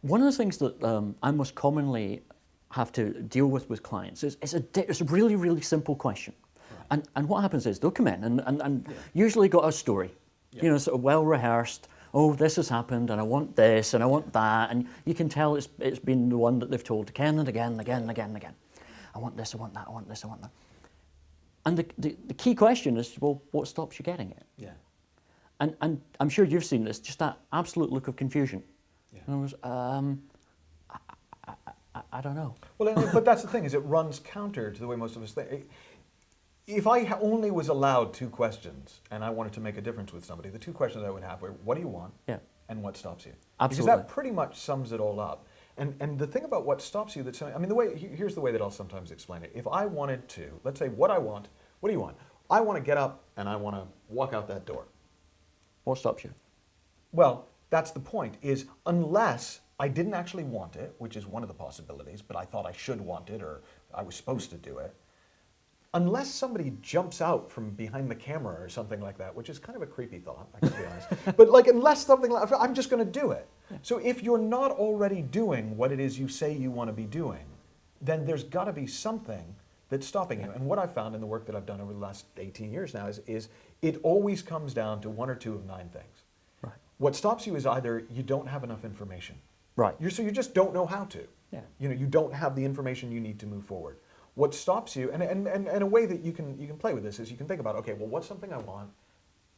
One of the things that I most commonly have to deal with clients is it's a really, really simple question. Right. And what happens is they'll come in and usually got a story, sort of well rehearsed. Oh, this has happened, and I want this, and I want that, and you can tell it's been the one that they've told again and again and again and again and again. I want this, I want that, I want this, I want that. And the key question is, well, what stops you getting it? Yeah. And I'm sure you've seen this, just that absolute look of confusion. Yeah. And I was, I don't know. Well, but that's the thing, is it runs counter to the way most of us think. If I only was allowed 2 questions and I wanted to make a difference with somebody, the 2 questions I would have were, what do you want? Yeah. And what stops you? Absolutely. Because that pretty much sums it all up. And the thing about what stops you, here's the way that I'll sometimes explain it. If I wanted to, let's say what do you want? I want to get up and I want to walk out that door. What stops you? Well, that's the point, is unless I didn't actually want it, which is one of the possibilities, but I thought I should want it or I was supposed to do it, unless somebody jumps out from behind the camera or something like that, which is kind of a creepy thought, I can be honest. But unless something like, I'm just going to do it. Yeah. So if you're not already doing what it is you say you want to be doing, then there's got to be something that's stopping you. And what I've found in the work that I've done over the last 18 years now is it always comes down to 1 or 2 of 9 things. Right. What stops you is either you don't have enough information. Right. So you just don't know how to. Yeah. You don't have the information you need to move forward. What stops you, and a way that you can play with this is you can think about, okay, well, what's something I want,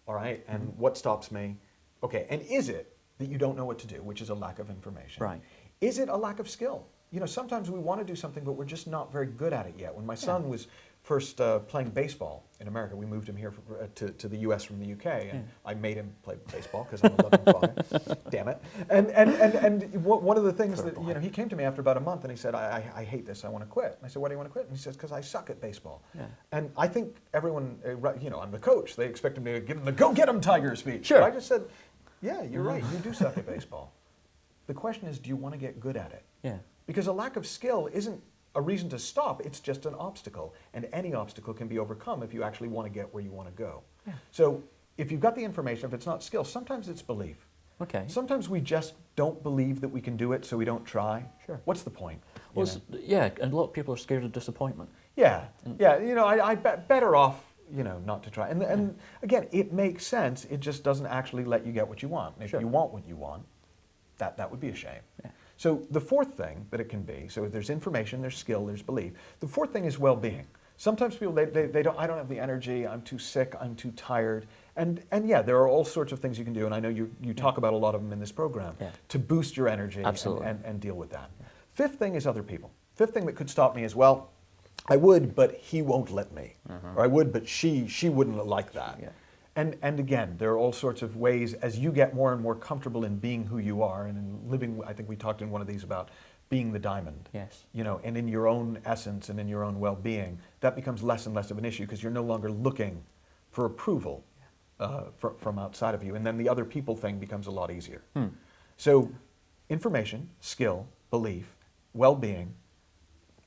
all right, and what stops me? Okay, and is it that you don't know what to do, which is a lack of information? Right. Is it a lack of skill? Sometimes we want to do something, but we're just not very good at it yet. When my son was first playing baseball in America, we moved him here to the U.S. from the U.K., and I made him play baseball because I'm a loving father. Damn it! And one of the things that he came to me after about a month, and he said, "I hate this. I want to quit." And I said, "Why do you want to quit?" And he says, "Because I suck at baseball." Yeah. And I think everyone, I'm the coach. They expect him to give them the "Go get 'em, Tiger" speech. Sure. But I just said, "Yeah, you're right. You do suck at baseball. The question is, do you want to get good at it?" Yeah. Because a lack of skill isn't a reason to stop, it's just an obstacle. And any obstacle can be overcome if you actually want to get where you want to go. Yeah. So if you've got the information, if it's not skill, sometimes it's belief. Okay. Sometimes we just don't believe that we can do it, so we don't try. Sure. What's the point? Well, and a lot of people are scared of disappointment. Yeah, I better off, not to try. And again, it makes sense, it just doesn't actually let you get what you want. And if you want what you want, that would be a shame. Yeah. So the 4th thing that it can be, so there's information, there's skill, there's belief. The 4th thing is well-being. Sometimes people, they don't, I don't have the energy, I'm too sick, I'm too tired. And there are all sorts of things you can do, and I know you talk about a lot of them in this program, to boost your energy and deal with that. 5th thing is other people. 5th thing that could stop me is, well, I would, but he won't let me. Or I would, but she wouldn't like that. Yeah. And again, there are all sorts of ways, as you get more and more comfortable in being who you are and in living, I think we talked in one of these about being the diamond. Yes. And in your own essence and in your own well-being, that becomes less and less of an issue because you're no longer looking for approval from outside of you. And then the other people thing becomes a lot easier. So information, skill, belief, well-being,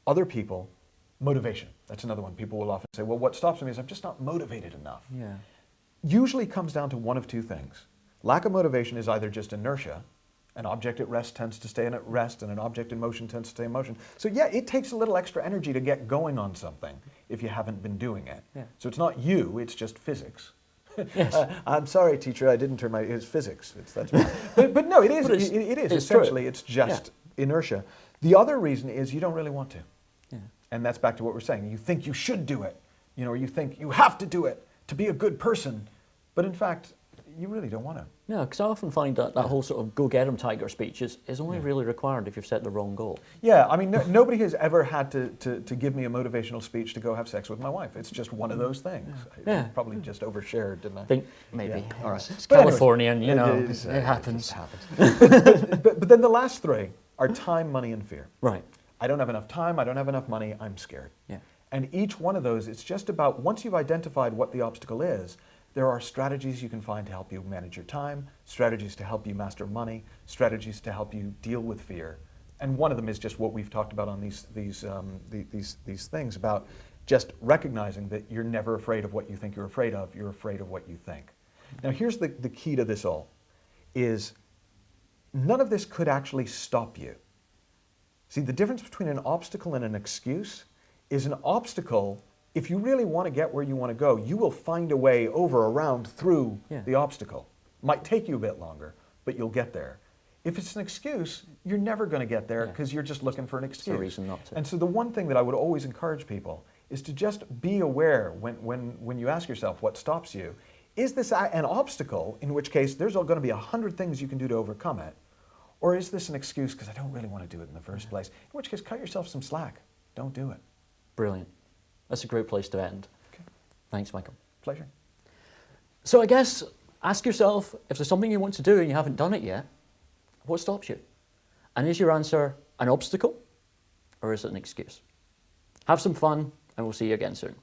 other people, motivation. That's another one. People will often say, well, what stops me is I'm just not motivated enough. Yeah. Usually comes down to one of 2 things. Lack of motivation is either just inertia. An object at rest tends to stay at rest, and an object in motion tends to stay in motion. So it takes a little extra energy to get going on something if you haven't been doing it. Yeah. So it's not you, it's just physics. Yes. I'm sorry, teacher, I didn't turn it's physics. That's but no, it is. It is essentially, it's just inertia. The other reason is you don't really want to. Yeah. And that's back to what we're saying. You think you should do it, or you think you have to do it to be a good person, but in fact, you really don't want to. No, because I often find that whole sort of go get 'em tiger speech is only really required if you've set the wrong goal. Yeah, I mean, nobody has ever had to give me a motivational speech to go have sex with my wife. It's just one of those things. I probably just overshared, didn't I? Think maybe. Yeah. All right. It's Californian, it happens. It happens. but then the last 3 are time, money, and fear. Right. I don't have enough time, I don't have enough money, I'm scared. Yeah. And each one of those, it's just about, once you've identified what the obstacle is, there are strategies you can find to help you manage your time, strategies to help you master money, strategies to help you deal with fear. And one of them is just what we've talked about on these things about just recognizing that you're never afraid of what you think you're afraid of what you think. Now here's the key to this all, is none of this could actually stop you. See, the difference between an obstacle and an excuse is an obstacle, if you really want to get where you want to go, you will find a way over, around, through the obstacle. Might take you a bit longer, but you'll get there. If it's an excuse, you're never going to get there because you're just looking for an excuse. It's a reason not to. And so the one thing that I would always encourage people is to just be aware when you ask yourself what stops you. Is this an obstacle, in which case there's going to be 100 things you can do to overcome it? Or is this an excuse because I don't really want to do it in the first place? In which case, cut yourself some slack. Don't do it. Brilliant. That's a great place to end. Okay. Thanks, Michael. Pleasure. So I guess ask yourself, if there's something you want to do and you haven't done it yet, what stops you? And is your answer an obstacle or is it an excuse? Have some fun and we'll see you again soon.